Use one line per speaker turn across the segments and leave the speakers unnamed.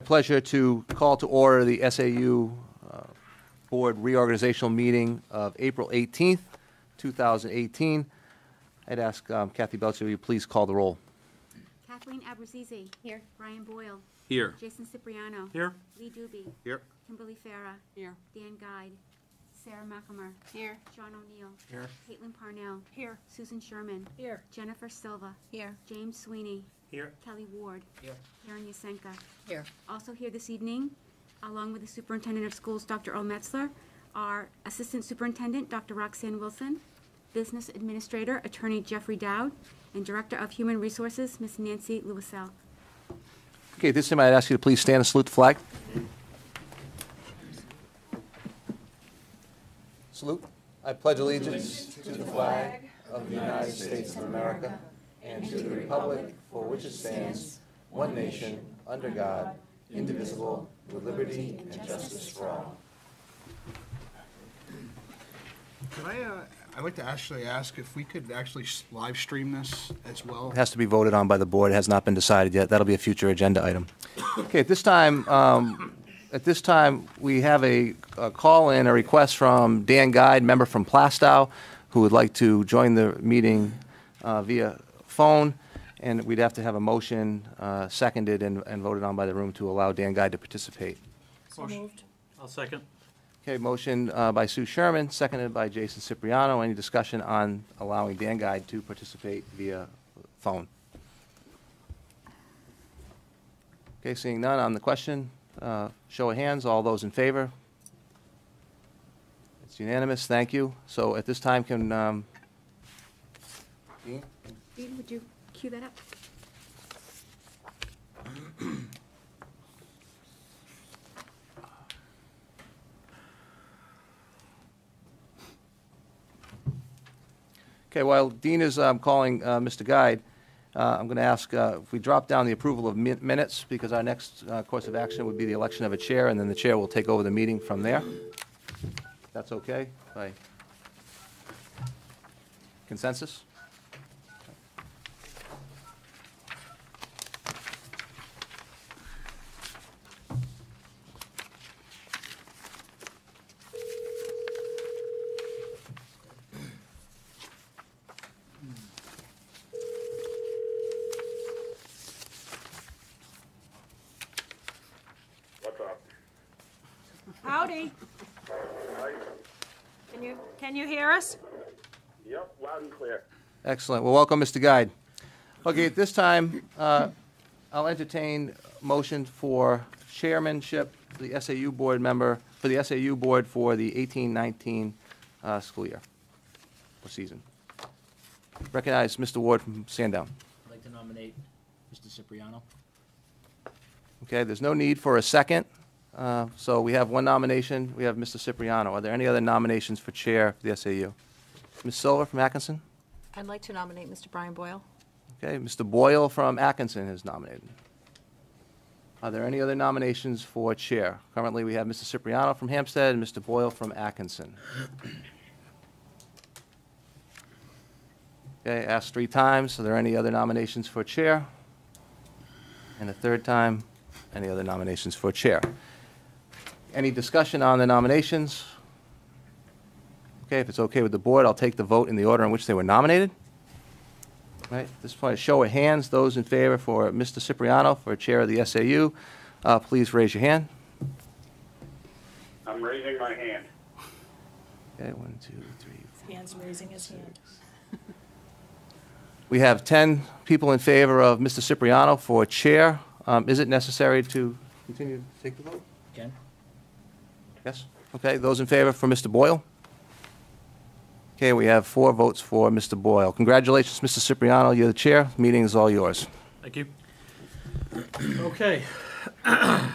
Pleasure to call to order the SAU Board Reorganizational Meeting of April 18th, 2018. I'd ask Kathy Belcher, will you please call the roll?
Kathleen Abrazizi. Here. Brian Boyle.
Here.
Jason Cipriano.
Here.
Lee Doobie.
Here.
Kimberly Farah. Here. Dan Guide. Sarah McAmer. Here. John O'Neill.
Here.
Caitlin Parnell.
Here.
Susan Sherman.
Here.
Jennifer Silva.
Here.
James Sweeney.
Here.
Kelly Ward.
Here.
Karen Yasenka.
Here.
Also here this evening, along with the Superintendent of Schools, Dr. O. Metzler, our Assistant Superintendent, Dr. Roxanne Wilson, Business Administrator, Attorney Jeffrey Dowd, and Director of Human Resources, Ms. Nancy Lewisell.
Okay, this time I'd ask you to please stand and salute the flag. Salute. I pledge allegiance to the flag of the United States of America and to the republic for which it stands, one nation, under God, indivisible, with liberty and justice for all.
Could I'd like to actually ask if we could actually live stream this as well.
It has to be voted on by the board. It has not been decided yet. That'll be a future agenda item. Okay, at this time, we have a call-in, a request from Dan Guide, member from Plastow, who would like to join the meeting via phone, and we'd have to have a motion seconded and voted on by the room to allow Dan Guide to participate.
So moved.
I'll second.
Okay, motion by Sue Sherman, seconded by Jason Cipriano. Any discussion on allowing Dan Guide to participate via phone? Okay, seeing none on the question, show of hands. All those in favor? It's unanimous. Thank you. So at this time, can Dean?
Dean, would you cue that up?
Okay, while Dean is calling Mr. Guide, I'm going to ask if we drop down the approval of minutes, because our next course of action would be the election of a chair, and then the chair will take over the meeting from there. That's okay? By consensus?
Howdy. Can you hear us?
Yep, loud and clear.
Excellent. Well, welcome, Mr. Guide. Okay, at this time, I'll entertain motion for chairmanship for the SAU board member, for the SAU board for the 18-19 school year or season. Recognize Mr. Ward from Sandown.
I'd like to nominate Mr. Cipriano.
Okay, there's no need for a second. So we have one nomination. We have Mr. Cipriano. Are there any other nominations for chair for the SAU? Ms. Silver from Atkinson?
I'd like to nominate Mr. Brian Boyle.
Okay, Mr. Boyle from Atkinson is nominated. Are there any other nominations for chair? Currently, we have Mr. Cipriano from Hampstead and Mr. Boyle from Atkinson. Okay, asked 3 times. Are there any other nominations for chair? And a third time, any other nominations for chair? Any discussion on the nominations? Okay, if it's okay with the board, I'll take the vote in the order in which they were nominated. Right, at this point, a show of hands. Those in favor for Mr. Cipriano for chair of the SAU, please raise your hand.
I'm raising my hand.
Okay, 1, 2, 3, 4.
Hands raising his hand.
We have 10 people in favor of Mr. Cipriano for chair. Is it necessary to continue to take the vote?
Again?
Yes? Okay, those in favor for Mr. Boyle? Okay, we have 4 votes for Mr. Boyle. Congratulations, Mr. Cipriano. You're the chair. The meeting is all yours.
Thank you. Okay. I'd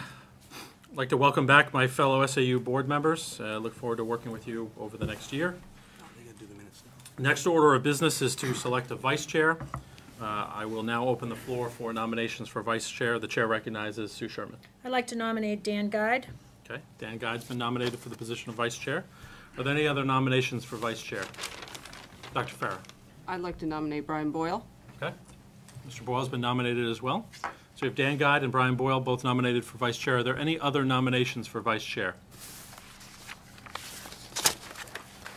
like to welcome back my fellow SAU board members. Look forward to working with you over the next year. Next order of business is to select a vice chair. I will now open the floor for nominations for vice chair. The chair recognizes Sue Sherman.
I'd like to nominate Dan Guide.
Okay, Dan Guide's been nominated for the position of vice chair. Are there any other nominations for vice chair? Dr. Farah.
I'd like to nominate Brian Boyle.
Okay. Mr. Boyle's been nominated as well. So we have Dan Guide and Brian Boyle, both nominated for vice chair. Are there any other nominations for vice chair?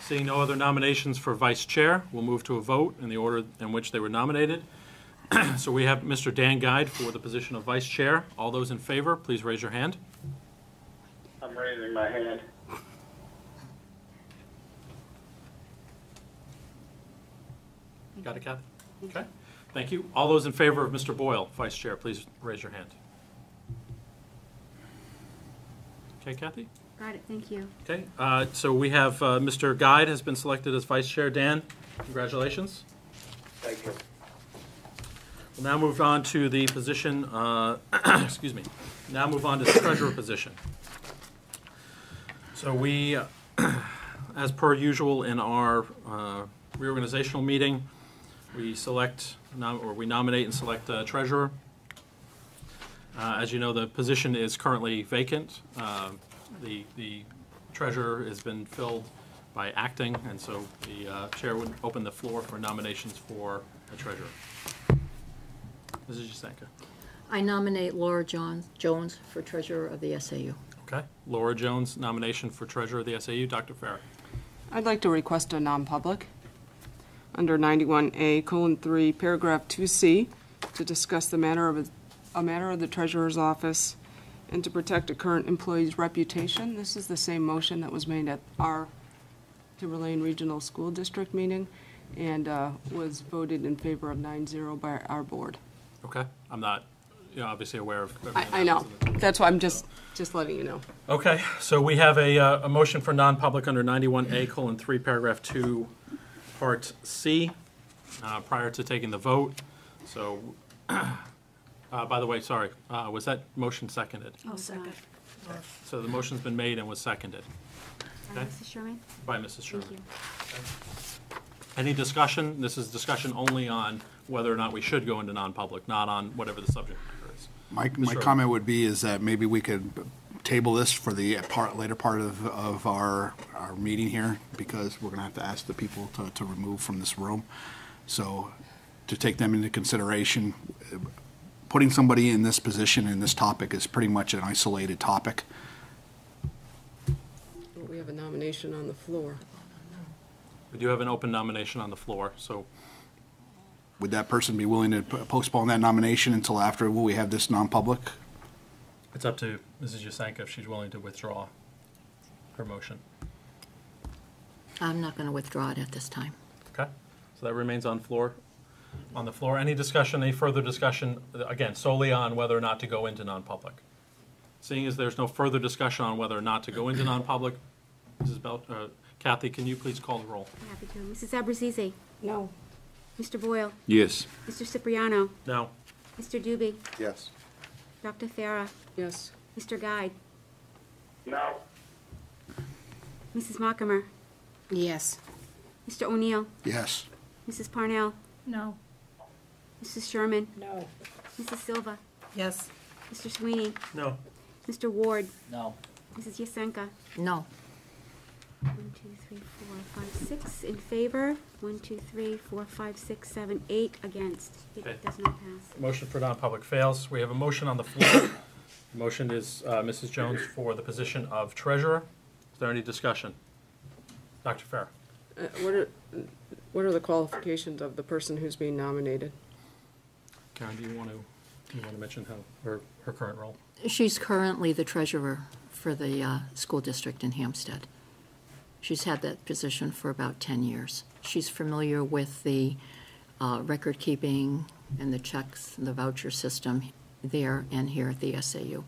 Seeing no other nominations for vice chair, we'll move to a vote in the order in which they were nominated. So we have Mr. Dan Guide for the position of vice chair. All those in favor, please raise your hand.
I'm raising my hand.
Got it, Kathy? Okay, thank you. All those in favor of Mr. Boyle, vice chair, please raise your hand. Okay, Kathy?
Got it, thank you.
Okay, so we have Mr. Guide has been selected as vice chair. Dan, congratulations.
Thank you.
We'll now move on to the position, excuse me, now move on to the treasurer position. So we, as per usual in our reorganizational meeting, we select, or we nominate and select a treasurer. As you know, the position is currently vacant. The treasurer has been filled by acting, and so the chair would open the floor for nominations for a treasurer. Mrs. Jasenka.
I nominate Laura Jones for treasurer of the SAU.
Okay. Laura Jones, nomination for treasurer of the SAU. Dr. Farah.
I'd like to request a non-public under 91A:3, paragraph 2C, to discuss the matter of the treasurer's office and to protect a current employee's reputation. This is the same motion that was made at our Timberlane Regional School District meeting and was voted in favor of 9-0 by our board.
Okay. I'm not, obviously aware of everything.
I know. That's why I'm just letting you know.
Okay. So we have a motion for non-public under 91A:3, paragraph 2, part C, prior to taking the vote. So, by the way, sorry, was that motion seconded?
I'll second.
So the motion's been made and was seconded Okay.
Mrs. Sherman?
by Mrs. Sherman.
Thank you.
Any discussion? This is discussion only on whether or not we should go into non-public, not on whatever the subject matter is.
My
Mr.
comment would be is that maybe we could table this for the later part of our meeting here, because we're going to have to ask the people to remove from this room. So to take them into consideration, putting somebody in this position in this topic is pretty much an isolated topic.
We have a nomination on the floor.
We do have an open nomination on the floor, so
Would that person be willing to postpone that nomination until after we have this non-public?
it's up to Mrs. Jasenka if she's willing to withdraw her motion.
I'm not going to withdraw it at this time.
Okay, so that remains on the floor. Any discussion, any further discussion, again, solely on whether or not to go into non-public? Seeing as there's no further discussion on whether or not to go into non-public, Kathy, can you please call the roll?
Happy to. Mrs. Abrazizi?
No.
Mr. Boyle?
Yes.
Mr. Cipriano?
No.
Mr. Doobie?
Yes.
Dr. Farah?
Yes.
Mr. Guide?
No.
Mrs. Mockamer?
Yes.
Mr. O'Neill?
Yes.
Mrs. Parnell?
No.
Mrs. Sherman?
No.
Mrs. Silva?
Yes.
Mr. Sweeney?
No.
Mr. Ward?
No.
Mrs. Yasenka?
No.
1, 2, 3, 4, 5, 6 in favor. 1, 2, 3, 4, 5, 6, 7, 8 against.
Okay.
It does not pass.
Motion for non-public fails. We have a motion on the floor. The motion is Mrs. Jones for the position of treasurer. Is there any discussion? Dr. Farah.
What are the qualifications of the person who's being nominated?
Karen, do you want to mention her current role?
She's currently the treasurer for the school district in Hampstead. She's had that position for about 10 years. She's familiar with the record keeping and the checks and the voucher system there and here at the SAU.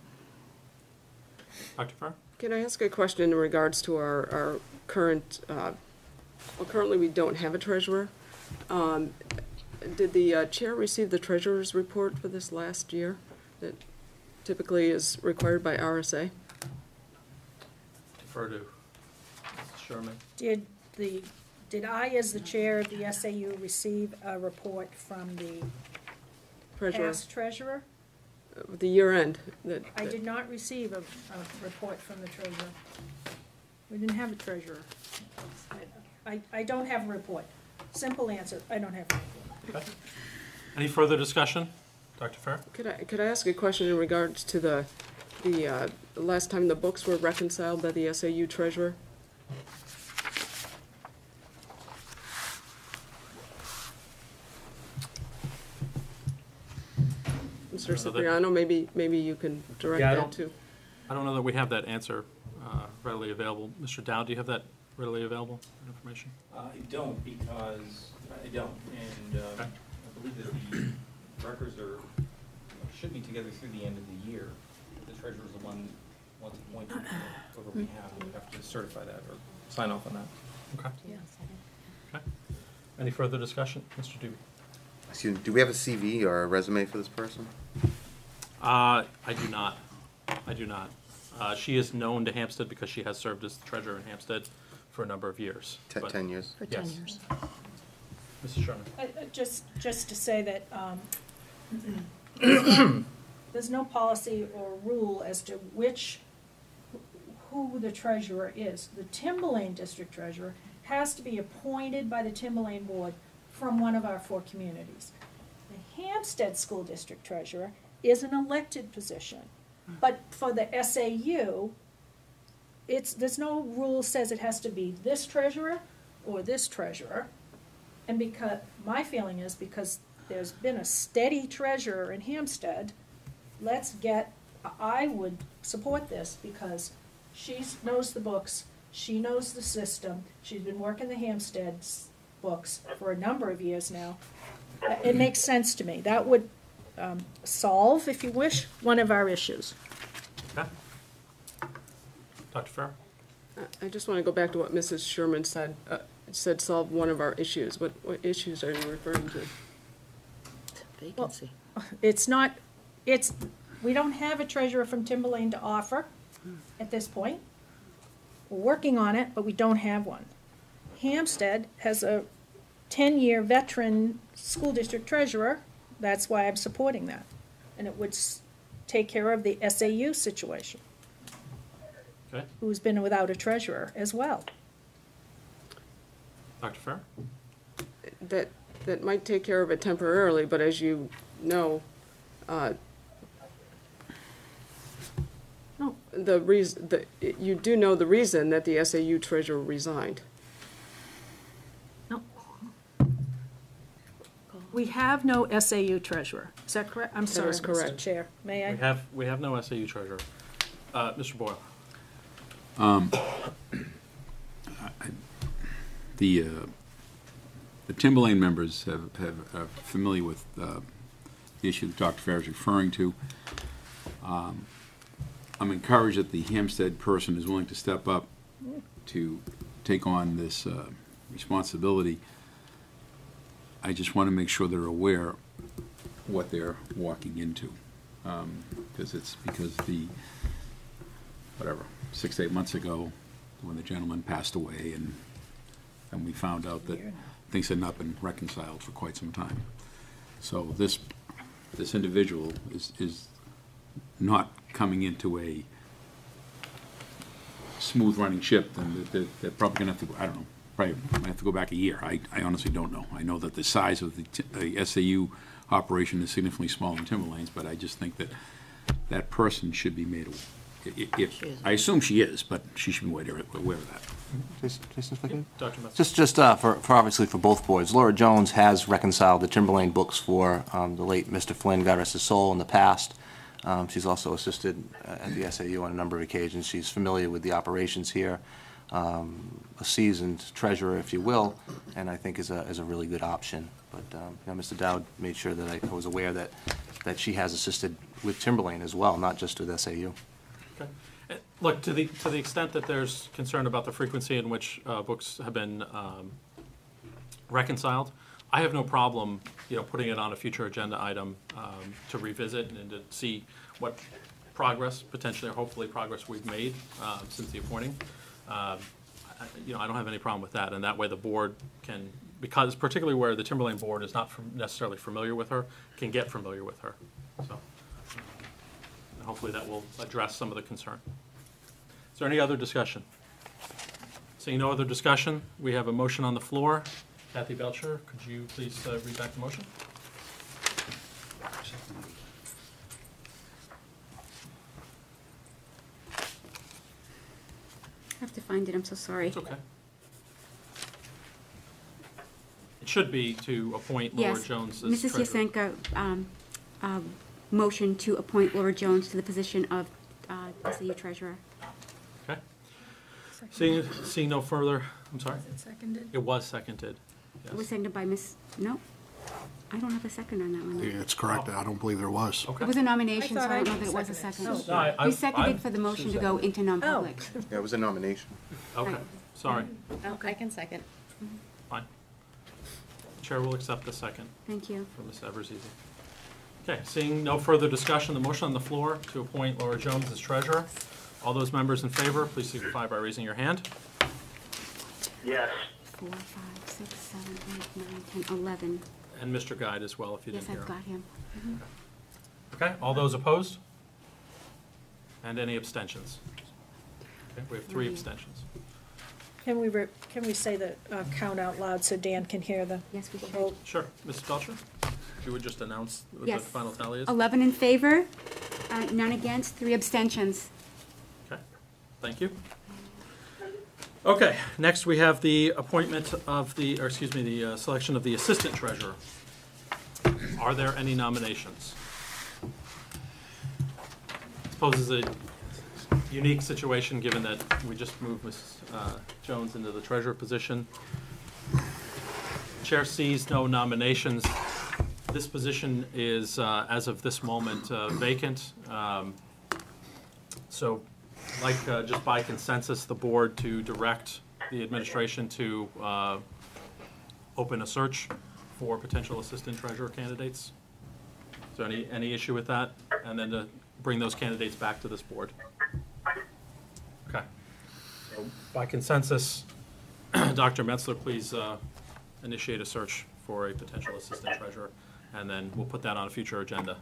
Dr. Farah?
Can I ask a question in regards to our current, well, currently we don't have a treasurer. Did the chair receive the treasurer's report for this last year that typically is required by RSA?
Defer to Mrs. Sherman.
Did I, as the chair of the SAU, receive a report from the
Treasurer,
past treasurer?
the year end.
I did not receive a report from the treasurer. We didn't have a treasurer. I don't have a report. Simple answer, I don't have a report.
Okay. Any further discussion? Dr. Farr?
Could I ask a question in regards to the last time the books were reconciled by the SAU treasurer? Mr. Cipriano, maybe you can direct
Yeah,
that too.
I don't know that we have that answer readily available. Mr. Dowd, do you have that readily available information?
I don't, because I don't, and
Okay.
I believe that the records should be together through the end of the year. The treasurer is the one once appointed, whoever we have to certify that or sign off on that.
Okay. Okay. Any further discussion? Mr. Dewey?
Excuse me, do we have a CV or a resume for this person?
I do not. I do not. She is known to Hampstead because she has served as treasurer in Hampstead for a number of years.
10 years?
For 10
Yes.
years.
Mrs. Sherman?
Just to say that there's no policy or rule as to who the treasurer is. The Timberlane district treasurer has to be appointed by the Timberlane board from one of our 4 communities. The Hampstead school district treasurer is an elected position, but for the SAU, there's no rule says it has to be this treasurer or this treasurer. And because my feeling is because there's been a steady treasurer in Hampstead, I would support this because she knows the books, she knows the system, she's been working the Hampstead books for a number of years now. It makes sense to me. That would solve, if you wish, one of our issues.
Okay. Dr. Farr?
I just want to go back to what Mrs. Sherman said. Said solve one of our issues. What issues are you referring to?
Vacancy.
We don't have a treasurer from Timberlane to offer at this point. We're working on it, but we don't have one. Hampstead has a 10-year veteran school district treasurer. That's why I'm supporting that. And it would take care of the SAU situation,
Okay.
who's been without a treasurer as well.
Dr. Farr?
That might take care of it temporarily, but as you know,
No.
you do know the reason that the SAU treasurer resigned.
No. We have no SAU treasurer. Is that correct? I'm sorry,
is correct.
Mr. Chair. May I?
We have no SAU treasurer. Mr. Boyle?
The Timberlane members are familiar with the issue that Dr. Farr is referring to. I'm encouraged that the Hampstead person is willing to step up to take on this responsibility. I just want to make sure they're aware what they're walking into, because 6 to 8 months ago, when the gentleman passed away, and we found out that things had not been reconciled for quite some time. So this individual is not coming into a smooth running ship, and they're probably going to have to, I don't know, probably might have to go back a year. I honestly don't know. I know that the size of the SAU operation is significantly smaller than Timberlane's, but I just think that that person should be made aware. I assume she is, but she should be aware of that.
Jason, if I could?
Dr. Metzler?
Just for obviously for both boards, Laura Jones has reconciled the Timberlane books for the late Mr. Flynn, God rest his soul, in the past. She's also assisted at the SAU on a number of occasions. She's familiar with the operations here, a seasoned treasurer, if you will, and I think is a really good option. But Mr. Dowd made sure that I was aware that she has assisted with Timberlane as well, not just with SAU.
Okay. Look, to the extent that there's concern about the frequency in which books have been reconciled, I have no problem, putting it on a future agenda item to revisit and to see what progress, potentially or hopefully progress we've made since the appointing. I don't have any problem with that, and that way the board can, because particularly where the Timberlane board is not necessarily familiar with her, can get familiar with her. So hopefully that will address some of the concern. Is there any other discussion? Seeing no other discussion, we have a motion on the floor. Kathy Belcher, could you please read back the motion?
find it, I'm so sorry.
It's okay. It should be to appoint Laura
Yes.
Jones as
Mrs.
treasurer.
Yasenka, motion to appoint Laura Jones to the position of SAU treasurer.
Okay. Seeing no further, I'm sorry?
Seconded.
It was seconded.
It was
Yes.
seconded by no, I don't have a second on that one.
Yeah, it's correct. I don't believe there was.
It was a nomination, so
I
I don't
thought
know
I
that it was a
seconded.
second.
No, I-
We seconded
I'm-
for the motion to go into non-public.
Yeah, it was a nomination.
Okay,
Right.
sorry.
I can second.
Fine. Chair will accept the second
Thank you.
from Ms. Eversezy. Okay, seeing no further discussion, the motion on the floor to appoint Laura Jones as treasurer. All those members in favor, please signify by raising your hand.
Yes.
4, 5, 6, 7, 8, 9, 10, 11.
And Mr. Guide as well, if you
Yes,
didn't hear
I've
him.
got him.
Okay, all those opposed? And any abstentions? Okay, we have 3 abstentions.
Can we say the count out loud so Dan can hear the
Yes, we should.
vote?
Sure, Mrs. Belcher? If you would just announce what the
Yes.
final tally is?
11 in favor, none against, 3 abstentions.
Okay, thank you. Okay, next we have the appointment of the, or excuse me, the selection of the assistant treasurer. Are there any nominations? I suppose it's a unique situation, given that we just moved Ms. Jones into the treasurer position. Chair sees no nominations. This position is, as of this moment, vacant. So, like, just by consensus, the board to direct the administration to open a search for potential assistant treasurer candidates. Is there any issue with that? And then to bring those candidates back to this board? Okay. So by consensus, Dr. Metzler, please initiate a search for a potential assistant treasurer, and then we'll put that on a future agenda.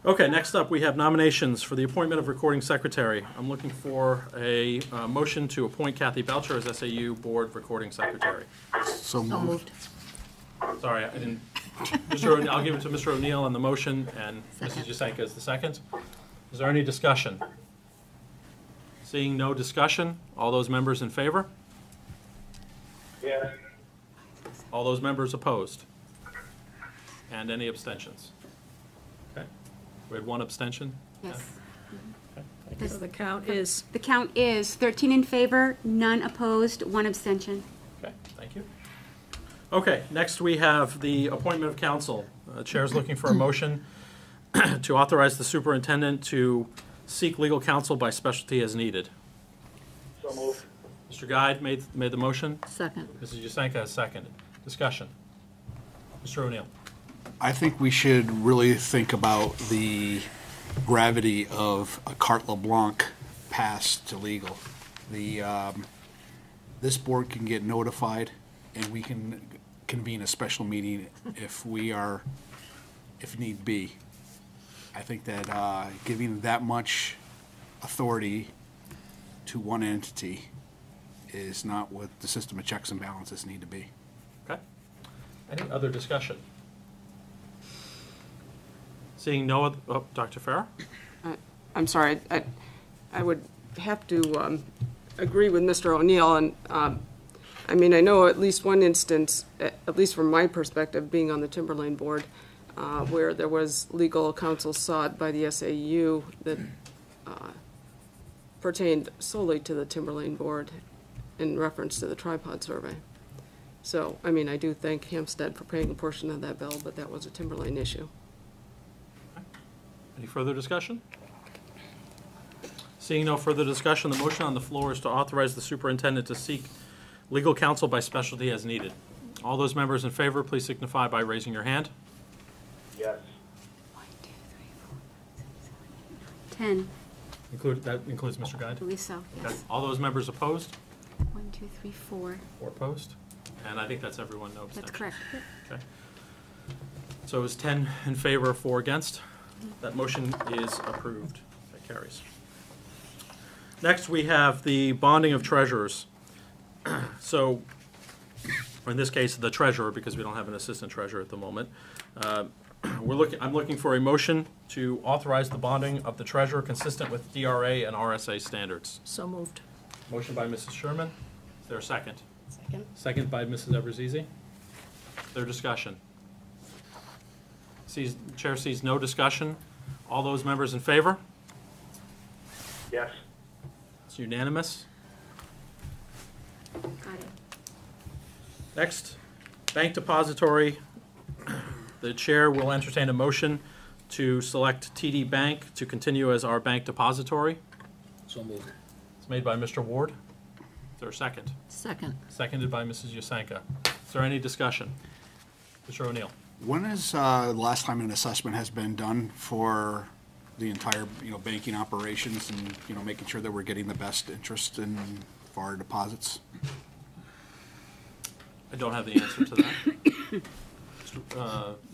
Okay, next up, we have nominations for the appointment of recording secretary. I'm looking for a motion to appoint Kathy Belcher as SAU Board Recording Secretary.
So moved.
Sorry, I didn't, I'll give it to Mr. O'Neill on the motion, and Mrs. Jasenka is the second. Is there any discussion? Seeing no discussion, all those members in favor?
Yes.
All those members opposed? And any abstentions? Okay, we had 1 abstention?
Yes.
So the count is,
The count is 13 in favor, none opposed, 1 abstention.
Okay, thank you. Okay, next we have the appointment of council. Chair's looking for a motion to authorize the superintendent to seek legal counsel by specialty as needed.
So moved.
Mr. Guide made the motion.
Second.
Mrs. Jasenka has seconded. Discussion. Mr. O'Neill.
I think we should really think about the gravity of a carte LeBlanc pass to legal. This board can get notified, and we can convene a special meeting if need be. I think that giving that much authority to one entity is not what the system of checks and balances need to be.
Okay. Any other discussion? Seeing no other, Dr. Farrar?
I'm sorry, I would have to agree with Mr. O'Neill, and I mean, I know at least one instance, at least from my perspective, being on the Timberlane Board, where there was legal counsel sought by the SAU that pertained solely to the Timberlane Board in reference to the tripod survey. So, I mean, I do thank Hampstead for paying a portion of that bill, but that was a Timberlane issue.
Any further discussion? Seeing no further discussion, the motion on the floor is to authorize the superintendent to seek legal counsel by specialty as needed. All those members in favor, please signify by raising your hand.
Yes.
1, 2, 3, 4, 5, 6, 7, 8, 9, 10.
That includes Mr.
I
Guide?
believe so,
Okay.
yes.
All those members opposed
1, 2, 3, 4.
or opposed? And I think that's everyone, no abstention.
That's correct.
Okay. So is 10 in favor, 4 against? That motion is approved. That carries. Next, we have the bonding of treasurers. So or in this case, the treasurer, because we don't have an assistant treasurer at the moment. I'm looking for a motion to authorize the bonding of the treasurer consistent with DRA and RSA standards.
So moved.
Motion by Mrs. Sherman. Is there a second?
Second.
Second by Mrs. Eversizzi. Is there discussion? Chair sees no discussion. All those members in favor?
Yes.
It's unanimous.
Got it.
Next, bank depository. The chair will entertain a motion to select TD Bank to continue as our bank depository.
So moved.
It's made by Mr. Ward. Is there a second?
Second.
Seconded by Mrs. Yusenka. Is there any discussion? Mr. O'Neill.
When is the last time an assessment has been done for the entire, banking operations and, making sure that we're getting the best interest for our deposits?
I don't have the answer to that.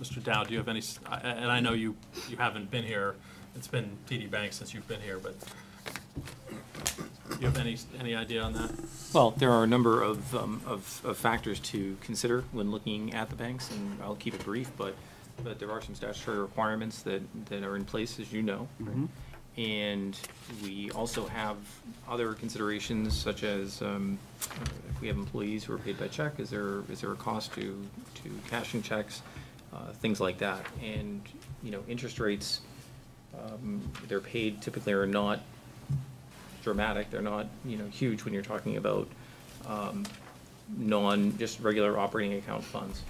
Mr. Dow, do you have any, and I know you haven't been here, it's been TD Bank since you've been here, but do you have any idea on that?
Well, there are a number of factors to consider when looking at the banks, and I'll keep it brief, but there are some statutory requirements that are in place, as you know.
Mhm.
And we also have other considerations, such as if we have employees who are paid by check, is there a cost to cashing checks, things like that. And interest rates, they're paid typically are not dramatic. They're not huge when you're talking about just regular operating account funds.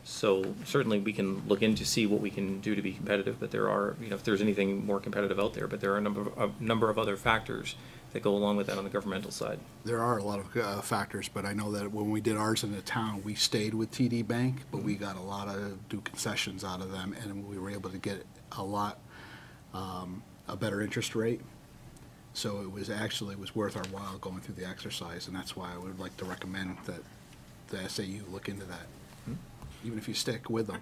So certainly we can look in to see what we can do to be competitive, but there are, if there's anything more competitive out there, but there are a number of other factors that go along with that on the governmental side.
There are a lot of factors, but I know that when we did ours in the town, we stayed with TD Bank, but we got a lot of concessions out of them, and we were able to get a better interest rate. So it was worth our while going through the exercise, and that's why I would like to recommend that the SAU look into that, even if you stick with them.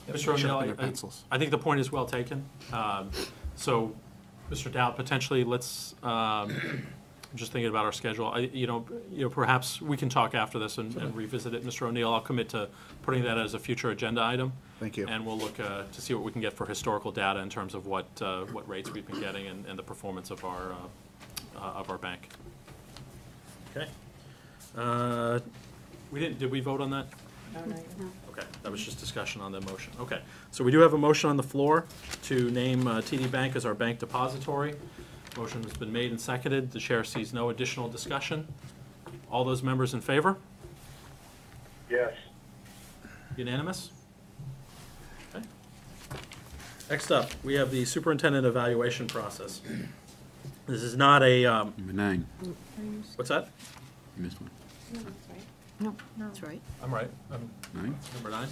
Mr. O'Neill,
pencils.
I think the point is well taken. So, Mr. Dowd, potentially, let's. I'm just thinking about our schedule. Perhaps we can talk after this and revisit it. Mr. O'Neill, I'll commit to putting that as a future agenda item.
Thank you.
And we'll look to see what we can get for historical data in terms of what rates we've been getting and the performance of our bank. Okay. Did we vote on that?
No.
Okay, that was just discussion on the motion. Okay, so we do have a motion on the floor to name TD Bank as our bank depository. Motion has been made and seconded. The chair sees no additional discussion. All those members in favor?
Yes.
Unanimous? Okay. Next up, we have the superintendent evaluation process. This is not a,
Number 9.
what's that?
You missed one.
No, that's right.
I'm right.
9?
Number 9?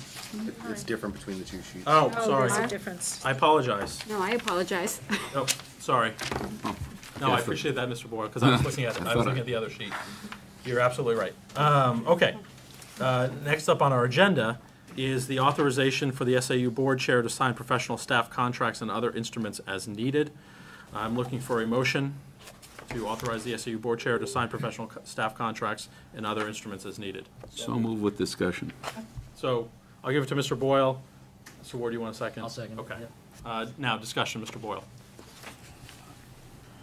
It's different between the two sheets.
Oh,
Oh,
sorry.
there's a difference.
I apologize.
No, I apologize.
Oh, sorry.
Oh.
No, I appreciate that, Mr. Boyle, because I was looking at it. I was looking at the other sheet. You're absolutely right. Okay. Next up on our agenda is the authorization for the SAU board chair to sign professional staff contracts and other instruments as needed. I'm looking for a motion to authorize the SAU board chair to sign professional staff contracts and other instruments as needed.
So move with discussion.
So I'll give it to Mr. Boyle. Mr. Ward, do you want a second?
I'll second.
Okay.
Yep.
Now, discussion, Mr. Boyle.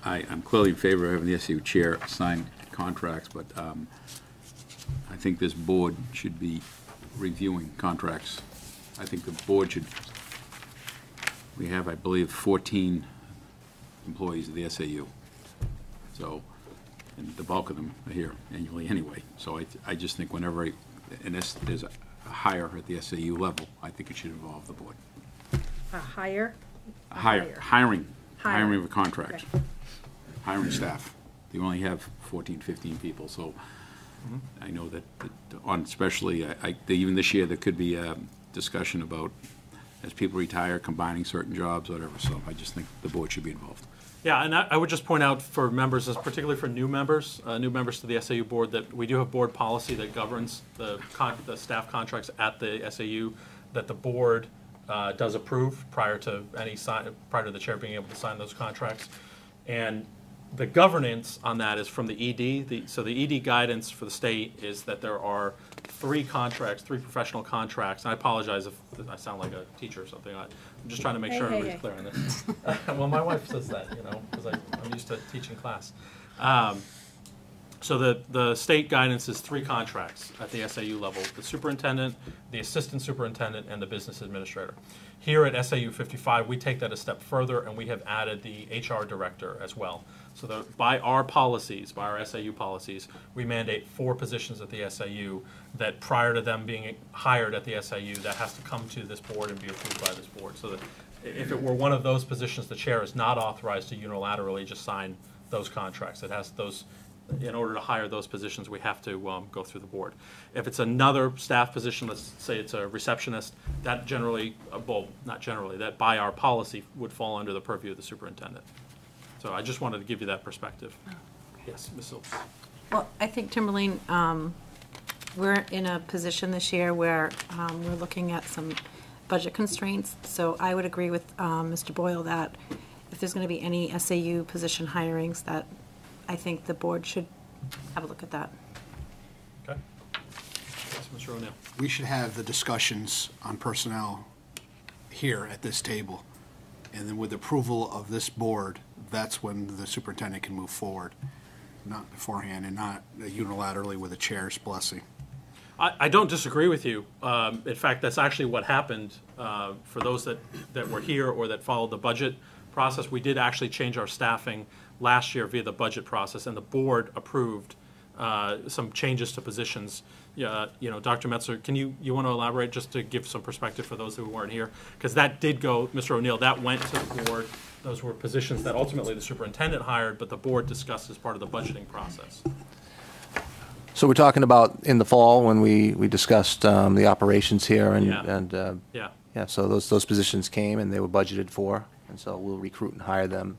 I'm clearly in favor of having the SAU chair sign contracts, but I think this board should be reviewing contracts. I think the board should, we have, I believe, 14 employees of the SAU. So, and the bulk of them are here annually anyway. So I just think whenever there's a hire at the SAU level, I think it should involve the board.
A hire?
Hiring of a contract.
Okay.
Hiring staff. They only have 14, 15 people, so I know that especially, even this year, there could be a discussion about, as people retire, combining certain jobs, whatever, so I just think the board should be involved.
Yeah, and I would just point out for members, particularly for new members to the SAU board, that we do have board policy that governs the staff contracts at the SAU that the board does approve prior to the chair being able to sign those contracts. And The governance on that is from the ED. So the ED guidance for the state is that there are 3 contracts, 3 professional contracts. And I apologize if I sound like a teacher or something. I'm just trying to make sure everybody's clear on this. Well, my wife says that, because I'm used to teaching class. So the state guidance is 3 contracts at the SAU level: the superintendent, the assistant superintendent, and the business administrator. Here at SAU55, we take that a step further, and we have added the HR director as well. So by our policies, by our SAU policies, we mandate 4 positions at the SAU that prior to them being hired at the SAU, that has to come to this board and be approved by this board. So that if it were one of those positions, the chair is not authorized to unilaterally just sign those contracts. It has those. In order to hire those positions, we have to go through the board. If it's another staff position, let's say it's a receptionist, that generally, well, not generally, that by our policy would fall under the purview of the superintendent. So I just wanted to give you that perspective. Yes, Ms. Silks.
Well, I think, Timberlane, we're in a position this year where we're looking at some budget constraints. So I would agree with Mr. Boyle that if there's going to be any SAU position hirings, that I think the board should have a look at that.
Okay. Yes, Mr. O'Neill.
We should have the discussions on personnel here at this table. And then with approval of this board, that's when the superintendent can move forward, not beforehand and not unilaterally with the chair's blessing.
I don't disagree with you. In fact, that's actually what happened for those that were here or that followed the budget process. We did actually change our staffing last year via the budget process, and the board approved some changes to positions. Dr. Metzler, you want to elaborate just to give some perspective for those who weren't here? Because that did go, Mr. O'Neill, that went to the board. Those were positions that ultimately the superintendent hired, but the board discussed as part of the budgeting process.
So we're talking about in the fall when we discussed the operations here
Yeah.
So those positions came and they were budgeted for, and so we'll recruit and hire them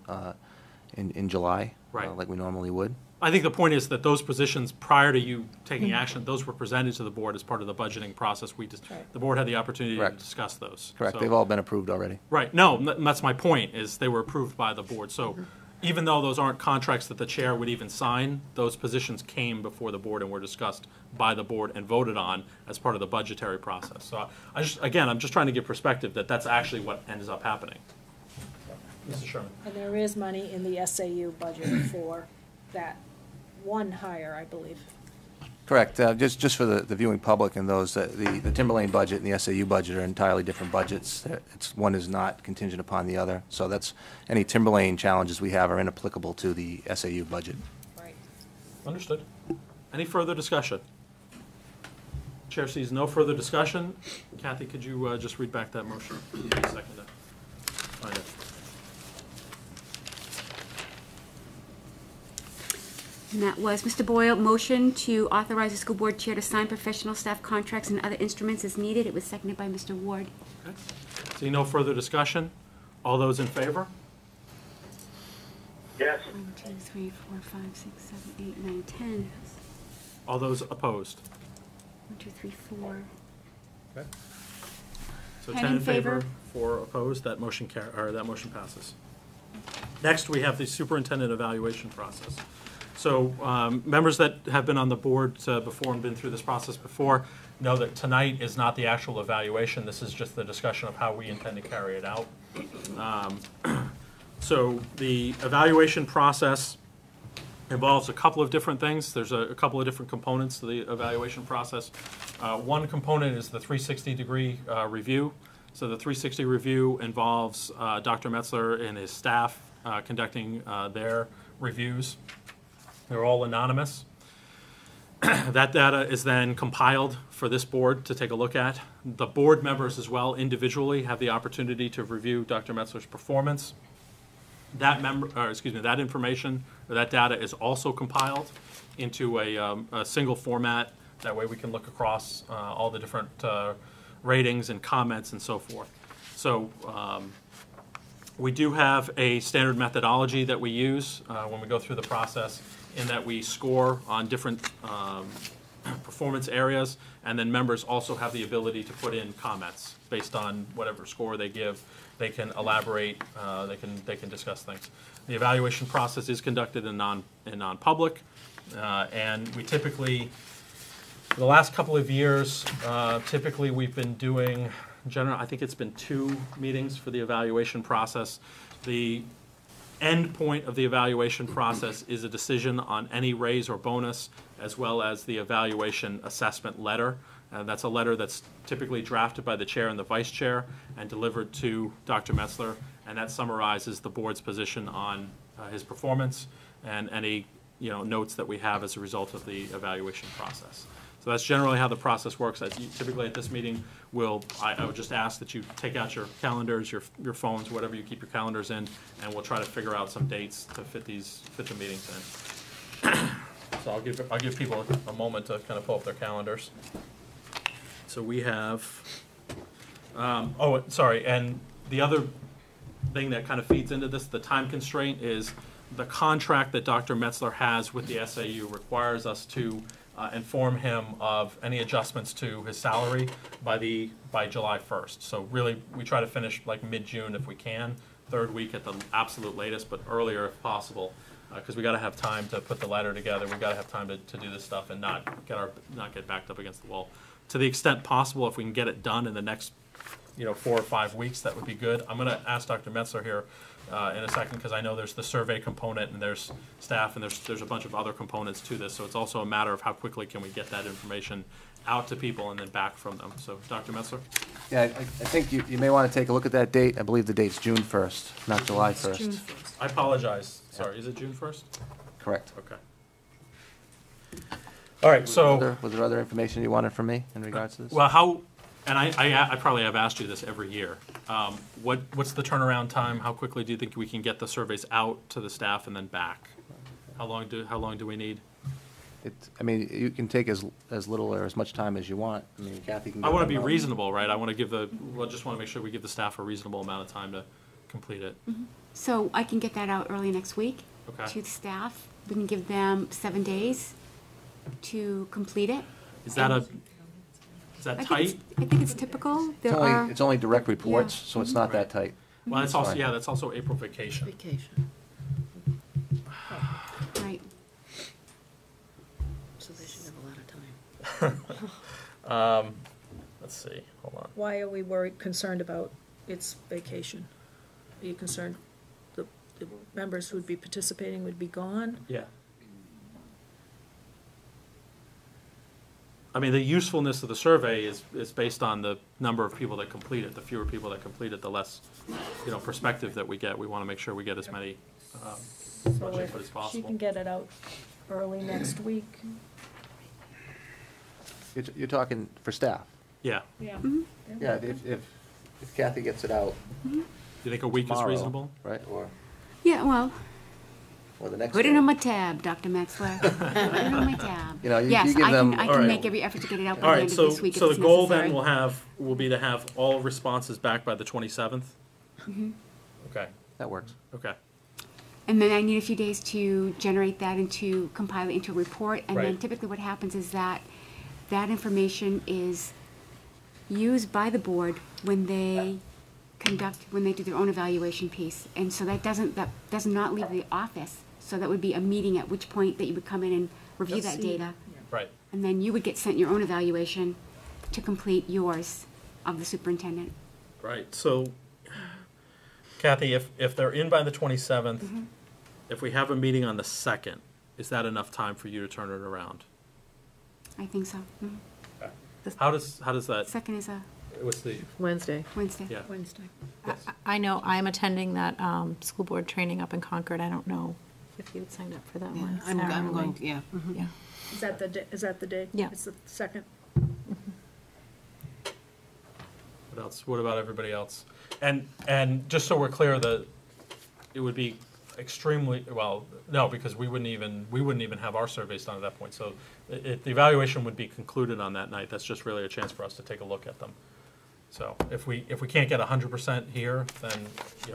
in July,
Right.
like we normally would.
I think the point is that those positions, prior to you taking action, those were presented to the board as part of the budgeting process. The board had the opportunity
Correct.
to discuss those.
Correct.
So-
They've all been approved already.
Right. No, that's my point, is they were approved by the board. So even though those aren't contracts that the chair would even sign, those positions came before the board and were discussed by the board and voted on as part of the budgetary process. So I'm just trying to give perspective that that's actually what ends up happening. Mrs. Sherman.
And there is money in the SAU budget for that one hire, I believe.
Correct. Just for the viewing public and those, the Timberlane budget and the SAU budget are entirely different budgets. One is not contingent upon the other. So that's, any Timberlane challenges we have are inapplicable to the SAU budget.
Right.
Understood. Any further discussion? Chair sees no further discussion. Kathy, could you just read back that motion? Second it. Find it.
And that was Mr. Boyle, motion to authorize the school board chair to sign professional staff contracts and other instruments as needed. It was seconded by Mr. Ward.
Okay. See no further discussion. All those in favor?
Yes.
1, 2, 3, 4, 5, 6, 7, 8, 9, 10.
All those opposed?
1, 2, 3, 4.
Okay. So
10
10
in
in favor,
favor.
4 opposed. That motion passes. Next, we have the superintendent evaluation process. So members that have been on the board before and been through this process before know that tonight is not the actual evaluation. This is just the discussion of how we intend to carry it out. So the evaluation process involves a couple of different things. There's a couple of different components to the evaluation process. One component is the 360-degree review. So the 360 review involves Dr. Metzler and his staff conducting their reviews. They're all anonymous. That data is then compiled for this board to take a look at. The board members as well individually have the opportunity to review Dr. Metzler's performance. That information or that data is also compiled into a single format. That way we can look across all the different ratings and comments and so forth. So we do have a standard methodology that we use when we go through the process, in that we score on different performance areas, and then members also have the ability to put in comments based on whatever score they give. They can elaborate, they can discuss things. The evaluation process is conducted in non-public, and we typically, for the last couple of years, typically we've been doing, I think it's been 2 meetings for the evaluation process. The end point of the evaluation process is a decision on any raise or bonus, as well as the evaluation assessment letter. That's a letter that's typically drafted by the chair and the vice chair and delivered to Dr. Metzler, and that summarizes the board's position on his performance and any notes that we have as a result of the evaluation process. So that's generally how the process works. Typically at this meeting, I would just ask that you take out your calendars, your phones, whatever you keep your calendars in, and we'll try to figure out some dates to fit the meetings in. So I'll give people a moment to kind of pull up their calendars. So we have, and the other thing that kind of feeds into this, the time constraint, is the contract that Dr. Metzler has with the SAU requires us to inform him of any adjustments to his salary by July 1st. So really, we try to finish like mid-June if we can, 3rd week at the absolute latest, but earlier if possible, because we got to have time to put the letter together. We got to have time to do this stuff and not get backed up against the wall. To the extent possible, if we can get it done in the next 4 or 5 weeks, that would be good. I'm going to ask Dr. Metzler here in a second, because I know there's the survey component and there's staff and there's a bunch of other components to this. So it's also a matter of how quickly can we get that information out to people and then back from them. So Dr. Metzler?
Yeah, I think you may want to take a look at that date. I believe the date's June 1st, not July 1st.
June 1st.
I apologize. Sorry, is it June 1st?
Correct.
Okay. All right, so.
Was there other information you wanted from me in regards to this?
Well, and I probably have asked you this every year. What's the turnaround time? How quickly do you think we can get the surveys out to the staff and then back? How long do we need?
You can take as little or as much time as you want. I mean, Kathy can.
I want to be reasonable, right? I want to give just want to make sure we give the staff a reasonable amount of time to complete it.
Mm-hmm. So I can get that out early next week
Okay.
to the staff. We can give them 7 days to complete it.
Is that
I
tight?
think it's typical.
It's only direct reports, so it's not that tight.
Well, that's also,
fine.
that's also April vacation.
Vacation,
Right.
so they should have a lot of time.
Let's see, hold on.
Why are we concerned about its vacation? Are you concerned the members who would be participating would be gone?
Yeah. I mean, the usefulness of the survey is based on the number of people that complete it. The fewer people that complete it, the less, perspective that we get. We want to make sure we get as many
So
much
if
input as
she
possible.
can get it out early next week.
You're talking for staff.
Yeah.
Yeah.
Yeah, if Kathy gets it out
Do you think a week is
tomorrow,
reasonable?
right, or
Yeah, well,
the next
put it
day.
on my tab, Dr. Metzler. Put it on my tab.
You
Yes,
give
I
them.
can
All right.
make every effort to get it out
All
by the
right,
end of
so
this week if
the
it's
goal
necessary.
then will be to have all responses back by the 27th?
Mm-hmm.
Okay,
That works.
okay.
And then I need a few days to generate that and to compile it into a report. And then
Right.
typically what happens is that information is used by the board when they do their own evaluation piece. And so that does not leave the office. So that would be a meeting at which point that you would come in and review that data.
Right.
And then you would get sent your own evaluation to complete yours of the superintendent.
Right, so Kathy, if they're in by the 27th,
Mm-hmm.
if we have a meeting on the 2nd, is that enough time for you to turn it around?
I think so. Mhm.
How does that,
Second is a
what's the,
Wednesday.
Wednesday.
yeah.
Wednesday.
Yes.
I know I'm attending that school board training up in Concord. I don't know if you would sign up for that one.
I'm
Sarah,
going,
or-
yeah.
Yeah.
Is that the day?
Yeah.
It's the second?
What else? What about everybody else? And just so we're clear, it would be extremely, well, no, because we wouldn't even have our surveys done at that point. So the evaluation would be concluded on that night. That's just really a chance for us to take a look at them. So if we can't get 100% here, then,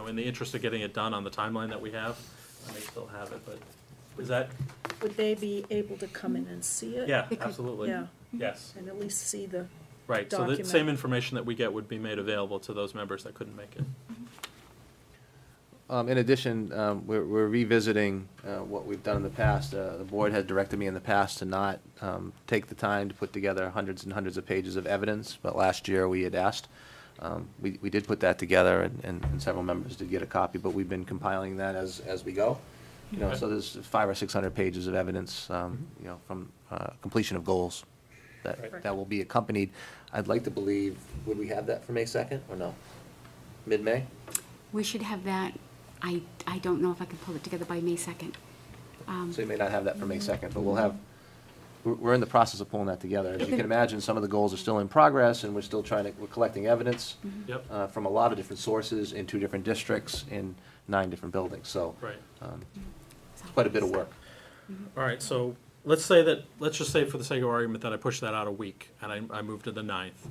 in the interest of getting it done on the timeline that we have, I may still have it, but is that
would they be able to come in and see it?
Yeah,
They could-
absolutely.
Yeah,
Yes,
and at least see the,
right. So the
Document.
same information that we get would be made available to those members that couldn't make it.
In addition, we're revisiting what we've done in the past. The board had directed me in the past to not take the time to put together hundreds and hundreds of pages of evidence, but last year we had asked. We did put that together, and several members did get a copy, but we've been compiling that as we go. You know, so there's 500 or 600 pages of evidence, you know, from completion of goals
Right.
that will be accompanied. I'd like to believe, would we have that for May 2nd or no? Mid-May?
We should have that. I don't know if I can pull it together by May 2nd.
So you may not have that for May 2nd, but we'll have, we're in the process of pulling that together. As you can imagine, some of the goals are still in progress, and we're still we're collecting evidence
Yep.
from a lot of different sources in 2 different districts in 9 different buildings, so
Right.
it's quite a bit of work.
All right, so let's just say for the sake of argument that I push that out a week and I move to the 9th.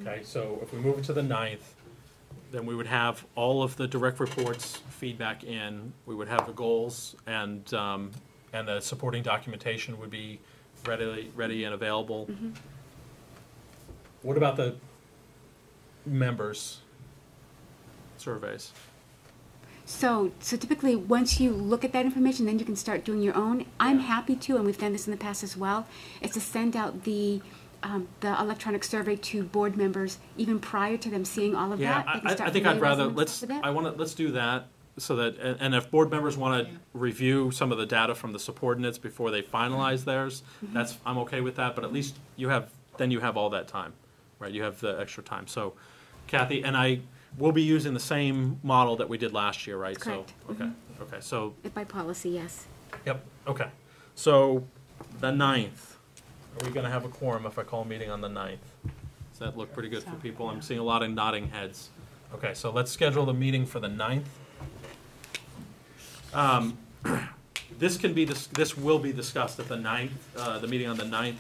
Okay, so if we move it to the 9th, then we would have all of the direct reports feedback in, we would have the goals, and the supporting documentation would be ready and available. What about the members' surveys?
So typically, once you look at that information, then you can start doing your own. I'm happy to, and we've done this in the past as well, is to send out the electronic survey to board members even prior to them seeing all of
Yeah,
that. They can
I
start
think I'd rather,
familiarizing themselves with that.
let's do that, so that, and if board members want to review some of the data from the subordinates before they finalize theirs, I'm okay with that, but at least you have all that time, right? You have the extra time. So Kathy, and I will be using the same model that we did last year, right?
Correct.
So, okay, so,
By policy, yes.
yep, okay. So the 9th, are we going to have a quorum if I call a meeting on the 9th? Does that look pretty good for people? I'm seeing a lot of nodding heads. Okay, so let's schedule the meeting for the 9th. This will be discussed at the 9th, the meeting on the 9th.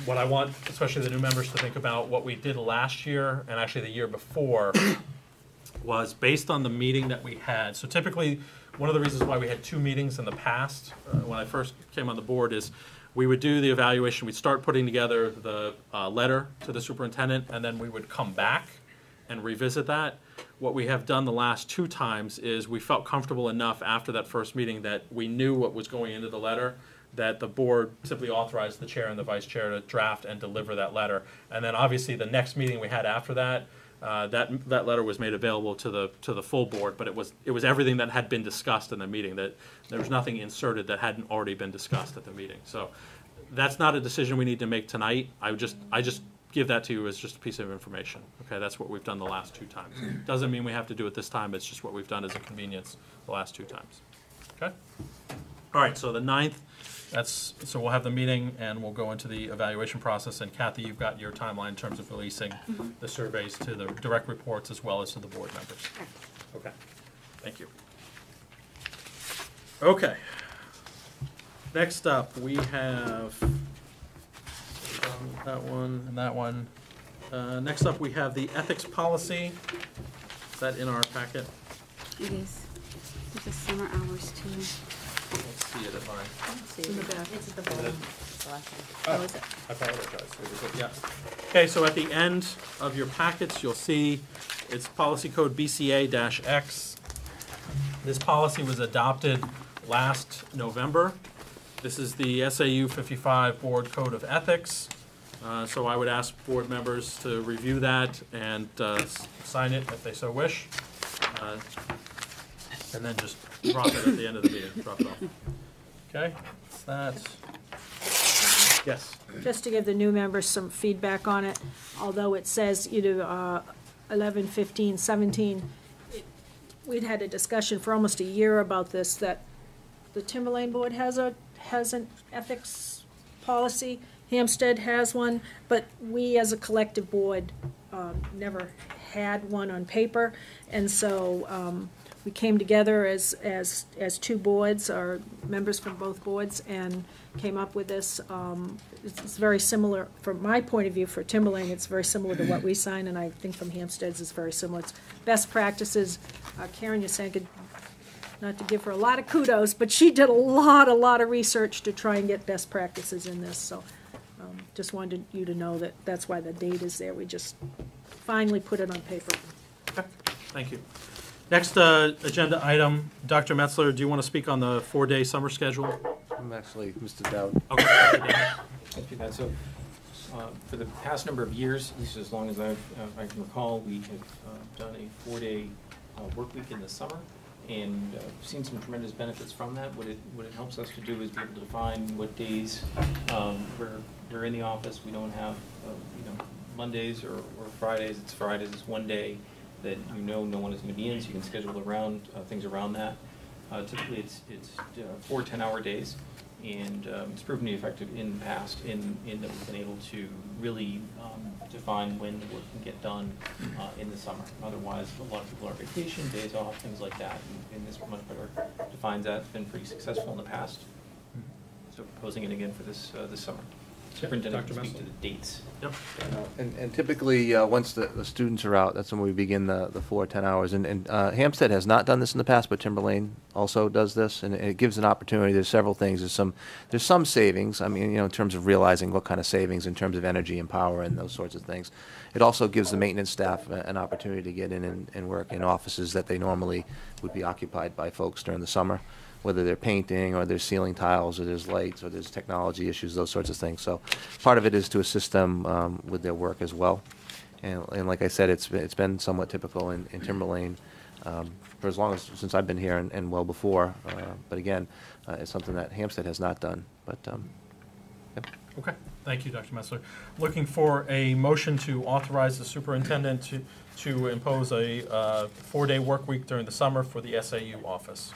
What I want, especially the new members, to think about what we did last year and actually the year before was based on the meeting that we had. So typically, one of the reasons why we had 2 meetings in the past, when I first came on the board, is we would do the evaluation, we'd start putting together the letter to the superintendent, and then we would come back and revisit that. What we have done the last 2 times is we felt comfortable enough after that first meeting that we knew what was going into the letter, that the board simply authorized the chair and the vice chair to draft and deliver that letter. And then obviously the next meeting we had after that, that letter was made available to the full board, but it was everything that had been discussed in the meeting. That there was nothing inserted that hadn't already been discussed at the meeting. So that's not a decision we need to make tonight. I just give that to you as just a piece of information. Okay, that's what we've done the last 2 times. Doesn't mean we have to do it this time. It's just what we've done as a convenience the last 2 times. Okay. All right. So the 9th. So we'll have the meeting and we'll go into the evaluation process. And Kathy, you've got your timeline in terms of releasing the surveys to the direct reports as well as to the board members. Okay, thank you. Okay. Next up, we have that one and that one. Next up, we have the ethics policy. Is that in our packet?
It is. There's a summer hours too.
Let's see it at mine.
it's in the back.
It's at the bottom.
Oh, I apologize. Yeah. Okay, so at the end of your packets, you'll see it's policy code BCA-X. This policy was adopted last November. This is the SAU55 Board Code of Ethics. So I would ask board members to review that and sign it if they so wish. And then just drop it at the end of the meeting, drop it off. Okay, that's that. Yes.
Just to give the new members some feedback on it, although it says either 11, 15, 17, we'd had a discussion for almost a year about this, that the Timberlane Board has an ethics policy, Hampstead has one, but we as a collective board never had one on paper, and so we came together as 2 boards, or members from both boards, and came up with this. It's very similar, from my point of view, for Timberlane, it's very similar to what we sign, and I think from Hampstead's it's very similar. It's best practices. Karen Yasenka not to give her a lot of kudos, but she did a lot of research to try and get best practices in this, so just wanted you to know that that's why the date is there. We just finally put it on paper.
Okay, thank you. Next agenda item, Dr. Metzler, do you want to speak on the 4-day summer schedule?
I'm actually Mr. Dowd.
Okay.
Let's do that. So, for the past number of years, at least as long as I can recall, we have done a 4-day work week in the summer, and seen some tremendous benefits from that. What it helps us to do is be able to define what days we're in the office. We don't have Mondays or Fridays. It's Fridays. It's one day that no one is going to be in, so you can schedule around things around that. Typically, it's 4 10-hour days, and it's proven to be effective in the past in that we've been able to really define when the work can get done in the summer. Otherwise, a lot of people are on vacation, days off, things like that, and this much better defines that. It's been pretty successful in the past, so proposing it again for this summer. Superintendent can speak to the dates.
Yep.
And typically, once the students are out, that's when we begin the 4 10 hours. And Hampstead has not done this in the past, but Timberlane also does this, and it gives an opportunity. There's several things. There's some savings. I mean, in terms of realizing what kind of savings in terms of energy and power and those sorts of things. It also gives the maintenance staff an opportunity to get in and work in offices that they normally would be occupied by folks during the summer, whether they're painting or there's ceiling tiles or there's lights or there's technology issues, those sorts of things. So part of it is to assist them with their work as well. And like I said, it's been somewhat typical in Timberlane for as long as since I've been here and well before. But again, it's something that Hampstead has not done. But yep.
Okay, thank you, Dr. Metzler. Looking for a motion to authorize the superintendent to impose a 4-day work week during the summer for the SAU office.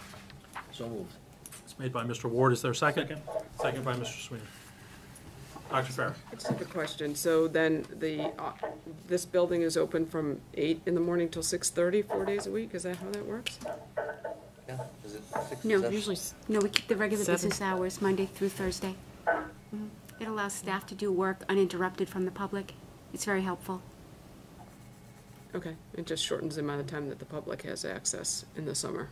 So moved.
It's made by Mr. Ward. Is there a second? Second by Mr. Sweeney. Dr. Farrer.
I just have a question. So then this building is open from 8 in the morning till 6:30, 4 days a week? Is that how that works?
Yeah. Is it 6
No,
7?
Usually,
No, we keep the regular
7.
business hours, Monday through Thursday. It allows staff to do work uninterrupted from the public. It's very helpful.
Okay, it just shortens the amount of time that the public has access in the summer.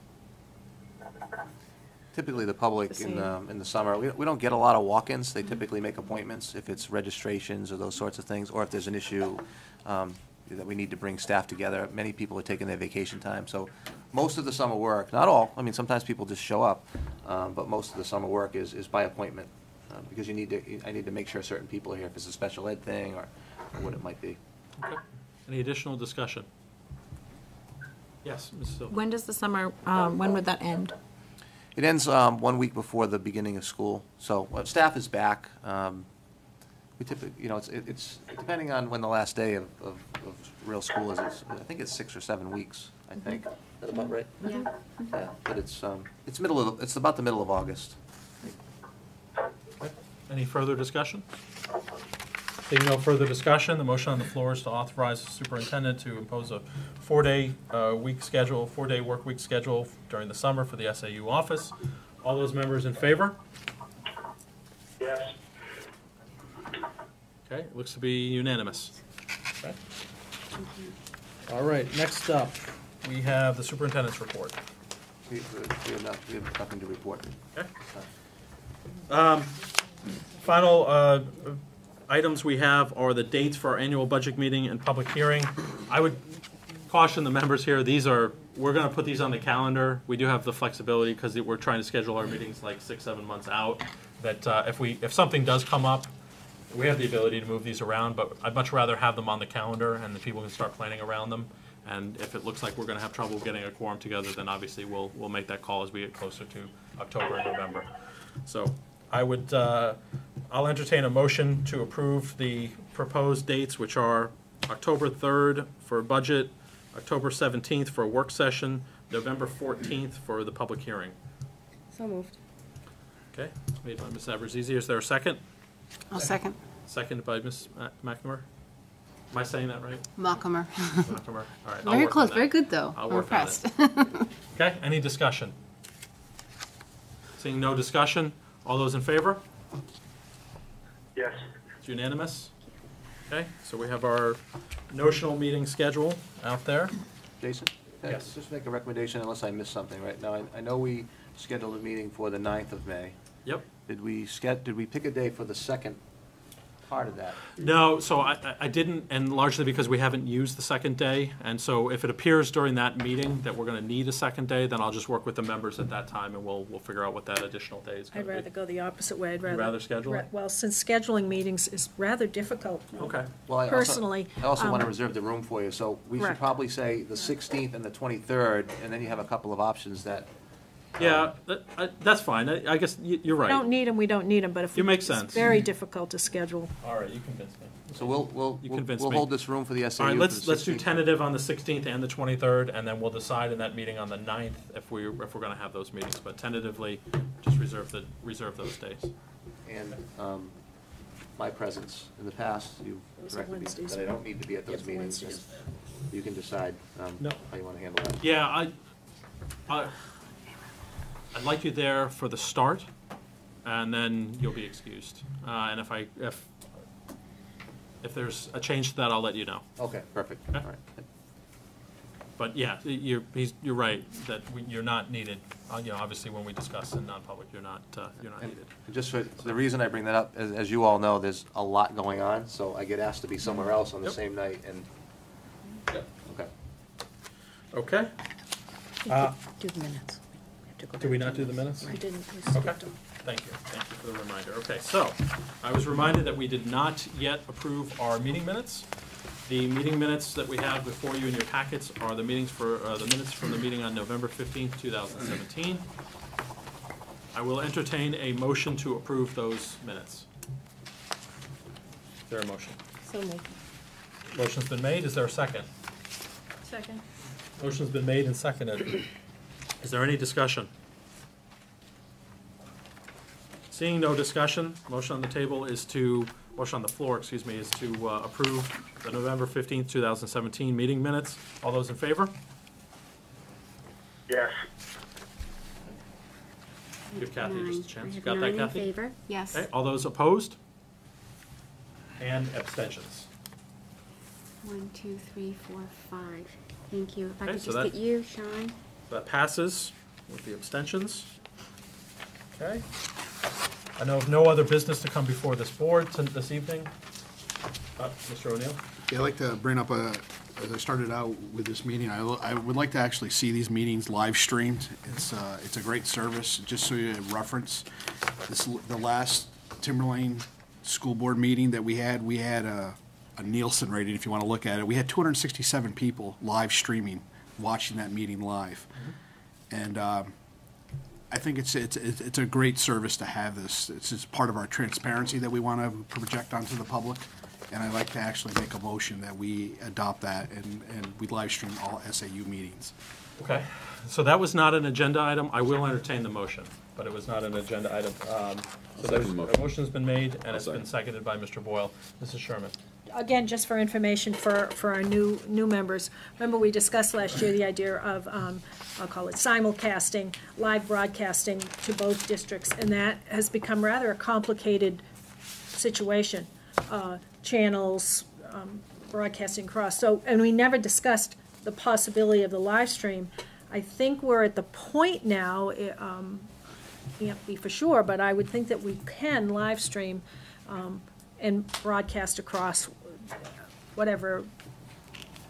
Typically, the public in the summer, we don't get a lot of walk-ins. They typically make appointments if it's registrations or those sorts of things, or if there's an issue that we need to bring staff together. Many people are taking their vacation time, so most of the summer work, not all, I mean, sometimes people just show up, but most of the summer work is by appointment, because I need to make sure certain people are here if it's a special ed thing or what it might be.
Okay. Any additional discussion? Yes, Ms. Silva.
when does the summer, when would that end?
It ends 1 week before the beginning of school, so staff is back. We typically, it's depending on when the last day of real school is. I think it's 6 or 7 weeks. I think. Is that about right?
Yeah.
Yeah, but it's about the middle of August.
Okay. Any further discussion? Being no further discussion, the motion on the floor is to authorize the superintendent to impose a 4-day work week schedule during the summer for the SAU office. All those members in favor?
Yes.
Okay, it looks to be unanimous. Okay. All right, next up, we have the superintendent's report.
We have nothing to report.
Okay. Final items we have are the dates for our annual budget meeting and public hearing. I would caution the members here, we're going to put these on the calendar. We do have the flexibility because we're trying to schedule our meetings like 6-7 months out. That if something does come up, we have the ability to move these around, but I'd much rather have them on the calendar and the people can start planning around them. And if it looks like we're going to have trouble getting a quorum together, then obviously we'll make that call as we get closer to October and November. So I'll entertain a motion to approve the proposed dates, which are October 3rd for budget, October 17th for a work session, November 14th for the public hearing.
So moved.
Okay, made by Ms. Abrazizi. Is there a second?
I'll second.
Seconded by Ms. McNamara. Am I saying that right?
Malcolmer.
McNamara. All right. I'll
Very
work
close,
on
very
that.
good, though.
I'll
I'm
work on
impressed.
Okay, any discussion? Seeing no discussion, all those in favor?
Yes.
It's unanimous. Okay, so we have our notional meeting schedule out there.
Jason?
Yes.
Just make a recommendation unless I missed something right now. I know we scheduled a meeting for the 9th of May.
Yep.
Did we pick a day for the second part of that?
No, so I didn't, and largely because we haven't used the second day. And so if it appears during that meeting that we're going to need a second day, then I'll just work with the members at that time, and we'll figure out what that additional day is going
I'd
to be.
rather go the opposite way. I'd
You'd rather schedule it?
Well, since scheduling meetings is rather difficult.
Okay.
Well,
Personally,
I also want to reserve the room for you, so we should
Correct.
probably say the 16th and the 23rd, and then you have a couple of options that.
Yeah, that's fine. I guess you're
We
right.
don't need them, we don't need them, but if.
You make
it's
sense.
very difficult to schedule.
All right, you convinced me.
So we'll
You convinced
we'll
me.
hold this room for the SAU.
All right,
for the
let's do
16th.
tentative on the 16th and the 23rd, and then we'll decide in that meeting on the 9th if we're going to have those meetings. But tentatively, just reserve those days.
And my presence in the past, you
Those are
corrected me
Wednesdays,
that I
right?
don't need to be at those
Yep,
meetings.
Wednesdays.
You can decide
No.
how you want to handle that.
Yeah, I'd like you there for the start, and then you'll be excused. And if there's a change to that, I'll let you know.
Okay, perfect.
Okay.
All right.
But yeah, you're right that you're not needed. Obviously, when we discuss in non-public, you're not needed.
And just for the reason I bring that up, as you all know, there's a lot going on, so I get asked to be somewhere else on the
Yep.
same night, and,
Yep.
okay.
Okay.
Do the minutes. We have to go
Did we
back
not
to
do the minutes?
We didn't, we
Okay.
skipped them.
Thank you for the reminder. Okay, so, I was reminded that we did not yet approve our meeting minutes. The meeting minutes that we have before you in your packets are the minutes from the meeting on November 15th, 2017. I will entertain a motion to approve those minutes. Is there a motion?
So moved.
Motion's been made, is there a second?
Second.
Motion's been made and seconded. Is there any discussion? Seeing no discussion, motion on the floor, is to approve the November 15th, 2017 meeting minutes. All those in favor?
Yes.
Give Kathy just a
I
chance.
have
Got that,
9 in
Kathy?
favor, yes.
Okay, all those opposed? And abstentions.
1, 2, 3, 4, 5. Thank you. If I
Okay,
could
so
just
that-
get you, Sean.
That passes with the abstentions. Okay. I know of no other business to come before this board this evening. Mr. O'Neill?
Yeah, I'd like to bring up as I started out with this meeting, I would like to actually see these meetings live streamed. It's a great service, just so you have reference. The last Timberlane School Board meeting that we had a Nielsen rating, if you want to look at it. We had 267 people live streaming, watching that meeting live. And I think it's a great service to have this. It's just part of our transparency that we want to project onto the public. And I'd like to actually make a motion that we adopt that and we live stream all SAU meetings.
Okay, so that was not an agenda item. I will entertain the motion, but it was not an agenda item. So there's, a motion's been made, and it's been seconded by Mr. Boyle. Mrs. Sherman?
Again, just for information for our new members, remember we discussed last year the idea of, I'll call it simulcasting, live broadcasting to both districts, and that has become rather a complicated situation. Channels, broadcasting across, and we never discussed the possibility of the live stream. I think we're at the point now, can't be for sure, but I would think that we can live stream and broadcast across whatever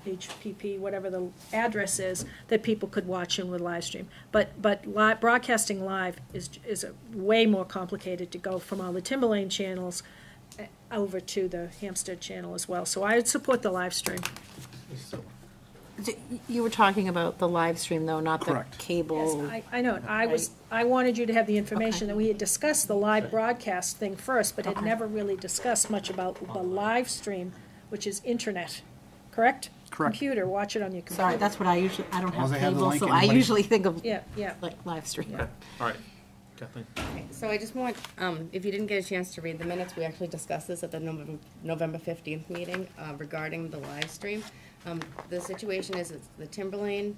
HPP, whatever the address is, that people could watch in with live stream. But broadcasting live is a way more complicated to go from all the Timberlane channels over to the Hampstead channel as well. So I would support the live stream.
You were talking about the live stream, though, not the
Correct.
cable.
Yes, I know. I wanted you to have the information that we had discussed the live broadcast thing first, but had
Okay.
never really discussed much about the live stream, which is internet, correct?
Correct.
Computer, watch it on your computer.
Sorry, that's what I usually, I don't
Well,
have
they have the
cable,
link
so
in
I
place.
usually think of
Yeah, yeah.
like live stream.
Okay, all right. Kathleen?
So I just want, if you didn't get a chance to read the minutes, we actually discussed this at the November 15th meeting regarding the live stream. The situation is it's the Timberlane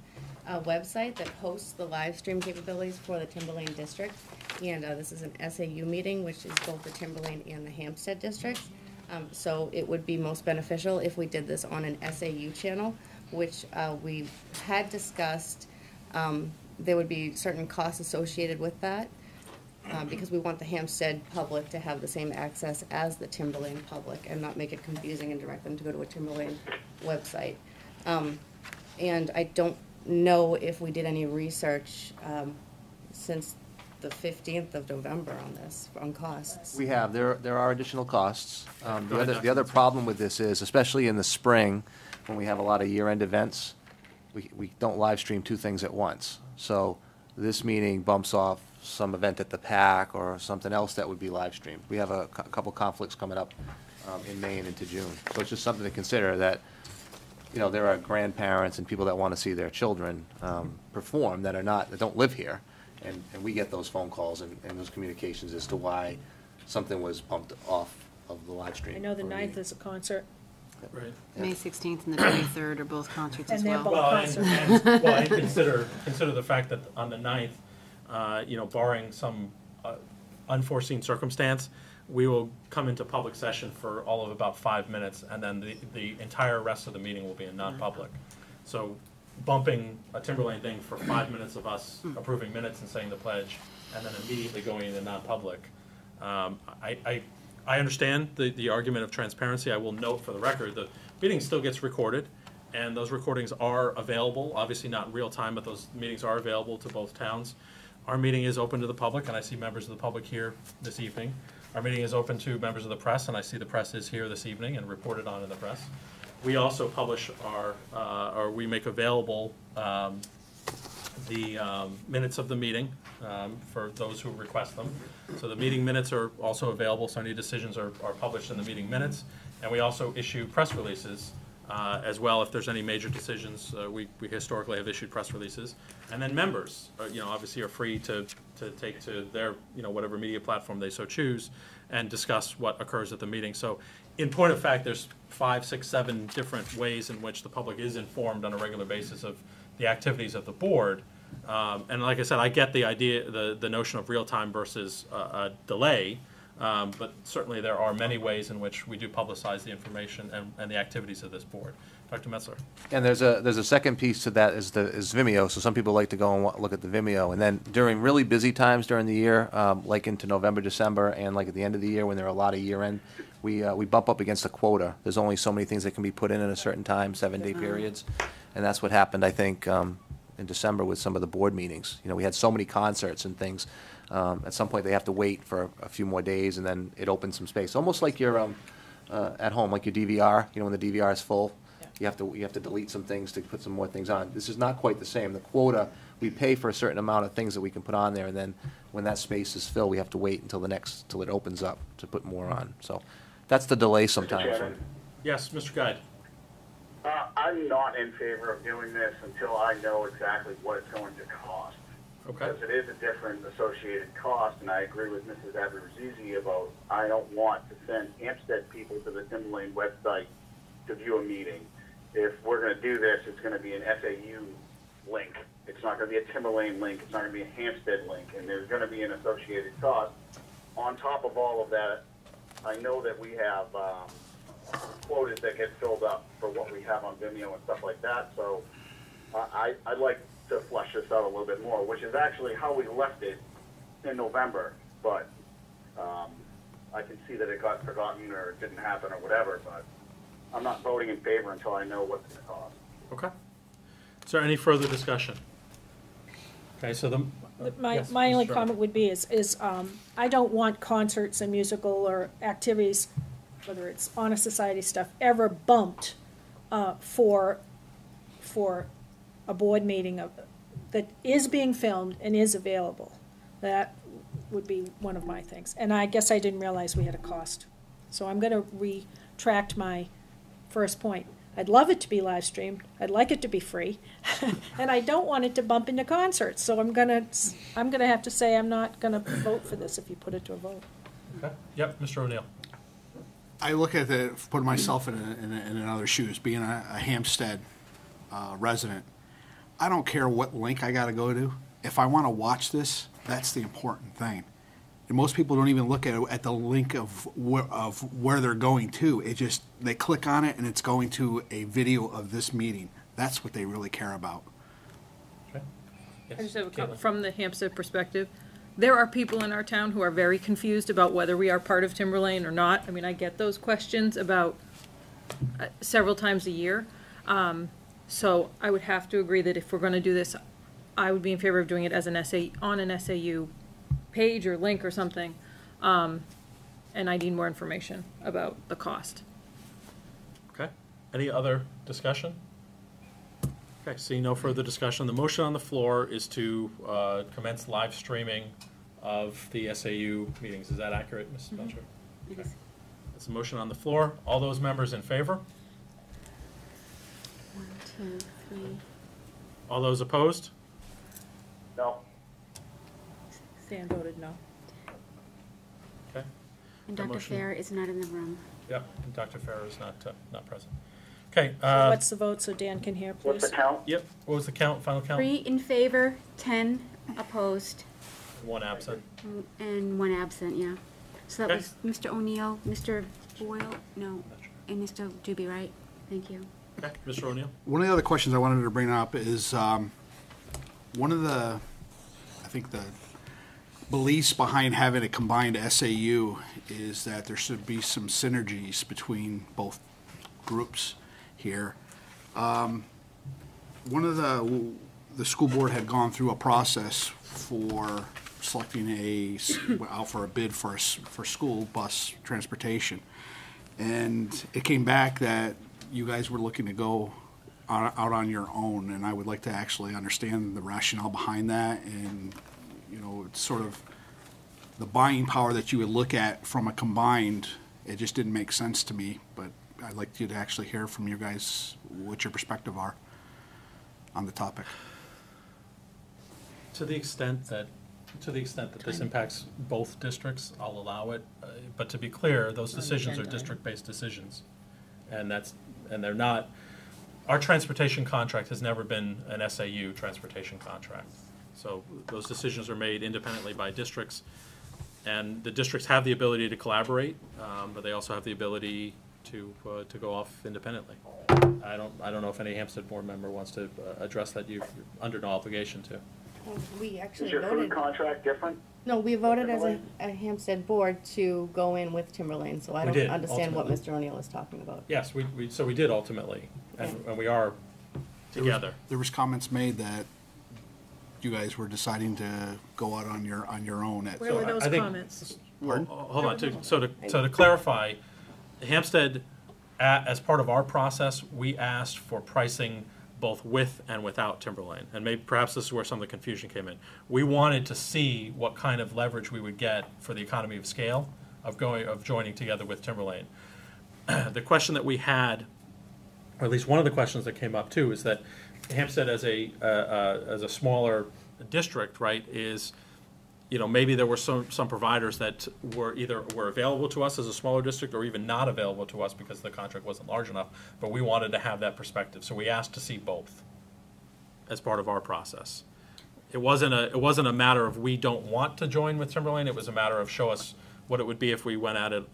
website that hosts the live stream capabilities for the Timberlane district. And this is an SAU meeting, which is both the Timberlane and the Hampstead districts. So it would be most beneficial if we did this on an SAU channel. which we had discussed. There would be certain costs associated with that, because we want the Hampstead public to have the same access as the Timberlane public and not make it confusing and direct them to go to a Timberlane website. And I don't know if we did any research since the 15th of November on this, on costs.
We have. There are additional costs. The other problem with this is, especially in the spring, when we have a lot of year-end events, we don't live stream two things at once. So this meeting bumps off some event at the PAC or something else that would be live streamed. We have a couple conflicts coming up in May and into June. So it's just something to consider that, you know, there are grandparents and people that want to see their children perform that don't live here. And we get those phone calls and those communications as to why something was bumped off of the live stream.
I know the 9th is a concert.
Right.
May 16th and the 23rd are both concerts as
And they're
well.
both
Well,
concerts.
and consider the fact that on the 9th, you know, barring some unforeseen circumstance, we will come into public session for all of about 5 minutes, and then the entire rest of the meeting will be in non-public. So bumping a Timberlane thing for 5 minutes of us approving minutes and saying the pledge, and then immediately going into non-public. I understand the argument of transparency. I will note for the record, the meeting still gets recorded, and those recordings are available, obviously not in real time, but those meetings are available to both towns. Our meeting is open to the public, and I see members of the public here this evening. Our meeting is open to members of the press, and I see the press is here this evening and reported on in the press. We also publish or we make available the minutes of the meeting for those who request them. So the meeting minutes are also available, so any decisions are published in the meeting minutes. And we also issue press releases as well. If there's any major decisions, we historically have issued press releases. And then members, you know, obviously are free to take to their, you know, whatever media platform they so choose and discuss what occurs at the meeting. So in point of fact, there's 5, 6, 7 different ways in which the public is informed on a regular basis of the activities of the board. And like I said, I get the idea, the notion of real time versus a delay, but certainly there are many ways in which we do publicize the information and the activities of this board. Dr. Metzler.
And there's a second piece to that is Vimeo. So some people like to go and look at the Vimeo. And then during really busy times during the year, like into November, December, and like at the end of the year when there are a lot of year-end, we bump up against a quota. There's only so many things that can be put in a certain time, 7-day periods. And that's what happened, I think, in December with some of the board meetings. You know, we had so many concerts and things. At some point, they have to wait for a few more days, and then it opens some space. Almost like your at home, like your DVR. You know, when the DVR is full, you have to delete some things to put some more things on. This is not quite the same. The quota, we pay for a certain amount of things that we can put on there, and then when that space is filled, we have to wait until till it opens up to put more on. So that's the delay sometimes.
Yes, Mr. Guide.
I'm not in favor of doing this until I know exactly what it's going to cost.
Okay.
Because it is a different associated cost, and I agree with Mrs. Aberzizi about I don't want to send Hampstead people to the Timberlane website to view a meeting. If we're going to do this, it's going to be an SAU link. It's not going to be a Timberlane link. It's not going to be a Hampstead link, and there's going to be an associated cost. On top of all of that, I know that we have quotas that get filled up for what we have on Vimeo and stuff like that, so I'd like to flesh this out a little bit more, which is actually how we left it in November, but I can see that it got forgotten or it didn't happen or whatever, but I'm not voting in favor until I know what's going to cost.
Okay. Is there any further discussion? Okay, so
My only comment would be is I don't want concerts and musical or activities, whether it's honor society stuff, ever bumped for a board meeting that is being filmed and is available. That would be one of my things. And I guess I didn't realize we had a cost. So I'm going to retract my first point. I'd love it to be live streamed. I'd like it to be free, and I don't want it to bump into concerts. So I'm gonna have to say I'm not gonna vote for this if you put it to a vote.
Okay. Yep, Mr. O'Neill.
I look at putting myself in another shoes, being a Hampstead resident. I don't care what link I got to go to. If I want to watch this, that's the important thing. And most people don't even look at the link of where they're going to. It just, they click on it and it's going to a video of this meeting. That's what they really care about.
Okay. Yes,
I just have a
Caitlin.
comment from the Hampstead perspective. There are people in our town who are very confused about whether we are part of Timberlane or not. I mean, I get those questions about several times a year. So I would have to agree that if we're going to do this, I would be in favor of doing it as an on an SAU page or link or something. And I need more information about the cost.
Okay. Any other discussion? Okay, seeing no further discussion, the motion on the floor is to commence live streaming of the SAU meetings. Is that accurate, Mrs. Belcher? Okay. That's a motion on the floor. All those members in favor?
1, 2, 3.
All those opposed?
No.
Stan voted no.
Okay.
And
The
Dr.
motion-
Fair is not in the room.
Yep, and Dr. Farrer is not present. Okay.
So what's the vote so Dan can hear,
What's
please?
the count?
Yep, what was the count, final count?
3 in favor, 10 opposed,
1 absent.
and 1 absent, yeah. So that
Okay.
was Mr. O'Neill, Mr. Boyle, no, and Mr. Doobie, right? Thank you.
Okay, Mr. O'Neill?
One of the other questions I wanted to bring up is one of the, I think the beliefs behind having a combined SAU is that there should be some synergies between both groups here. One of the school board had gone through a process for selecting out for a bid for school bus transportation, and it came back that you guys were looking to go out on your own, and I would like to actually understand the rationale behind that, and it's sort of the buying power that you would look at from a combined. It just didn't make sense to me, but I'd like you to actually hear from you guys what your perspective are on the topic.
To the extent that this impacts both districts, I'll allow it. But to be clear, those decisions are district-based decisions. And they're not, our transportation contract has never been an SAU transportation contract. So those decisions are made independently by districts. And the districts have the ability to collaborate, but they also have the ability to go off independently. I don't know if any Hampstead board member wants to address that. You're under no obligation to.
We actually
Is your
voted.
food contract different?
No, we voted as
Timberlane?
a Hampstead board to go in with Timberlane, so I
We
don't
did,
understand what
ultimately.
Mr. O'Neill is talking about.
Yes, so we did ultimately, and we are together.
There was comments made that you guys were deciding to go out on your own.
Where were those
I think-
comments?
Well, hold on, so to clarify, Hampstead, as part of our process, we asked for pricing both with and without Timberlane, and maybe perhaps this is where some of the confusion came in. We wanted to see what kind of leverage we would get for the economy of scale of joining together with Timberlane. The question that we had, or at least one of the questions that came up too, is that Hampstead as a smaller district, right, is, maybe there were some providers that were available to us as a smaller district or even not available to us because the contract wasn't large enough, but we wanted to have that perspective. So we asked to see both as part of our process. It wasn't a matter of we don't want to join with Timberlane. It was a matter of show us what it would be if we went at it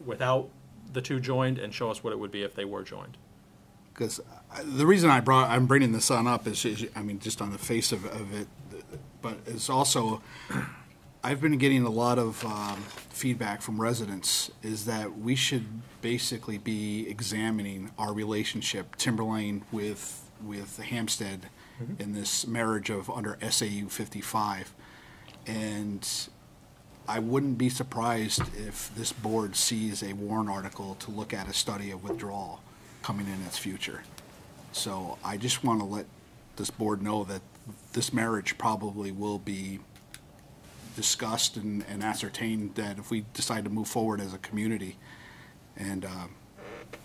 without the two joined, and show us what it would be if they were joined.
Because the reason I'm bringing this on up is, just on the face of it, but it's also, I've been getting a lot of feedback from residents is that we should basically be examining our relationship, Timberlane with Hampstead, in this marriage of under SAU55. And I wouldn't be surprised if this board sees a warrant article to look at a study of withdrawal coming in its future. So I just want to let this board know that this marriage probably will be discussed and ascertained, that if we decide to move forward as a community. And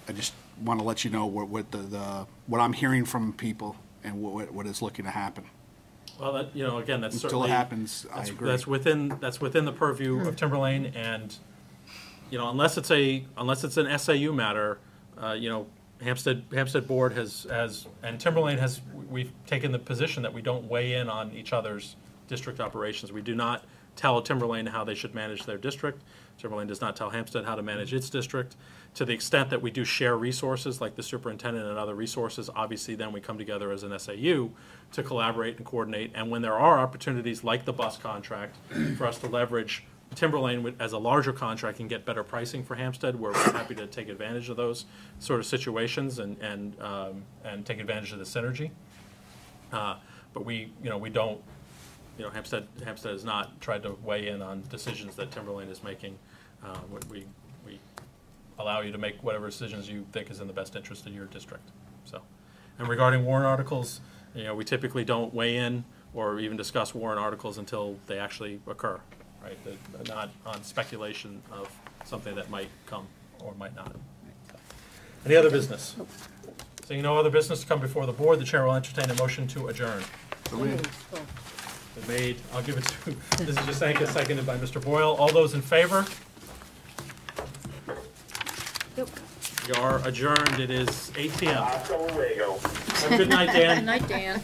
I just want to let you know what I'm hearing from people and what is looking to happen.
Well, that, again, that's
Until
certainly.
it happens, I agree.
That's within the purview of Timberlane, and, unless it's an SAU matter, Hampstead Board has, and Timberlane we've taken the position that we don't weigh in on each other's district operations. We do not tell Timberlane how they should manage their district. Timberlane does not tell Hampstead how to manage its district. To the extent that we do share resources, like the superintendent and other resources, obviously then we come together as an SAU to collaborate and coordinate. And when there are opportunities like the bus contract for us to leverage Timberlane as a larger contract and get better pricing for Hampstead, we're happy to take advantage of those sort of situations and take advantage of the synergy. But we don't, Hampstead has not tried to weigh in on decisions that Timberlane is making. We allow you to make whatever decisions you think is in the best interest of your district. So, and regarding warrant articles, we typically don't weigh in or even discuss warrant articles until they actually occur, right? Not on speculation of something that might come or might not. So. Any other business? Seeing no other business to come before the board, the chair will entertain a motion to adjourn. Been made. I'll give it to Mrs. Jasenka, seconded by Mr. Boyle. All those in favor?
Yep.
We are adjourned. It is 8 p.m.
Hasta luego.
Have a good night, Dan.
Good night, Dan.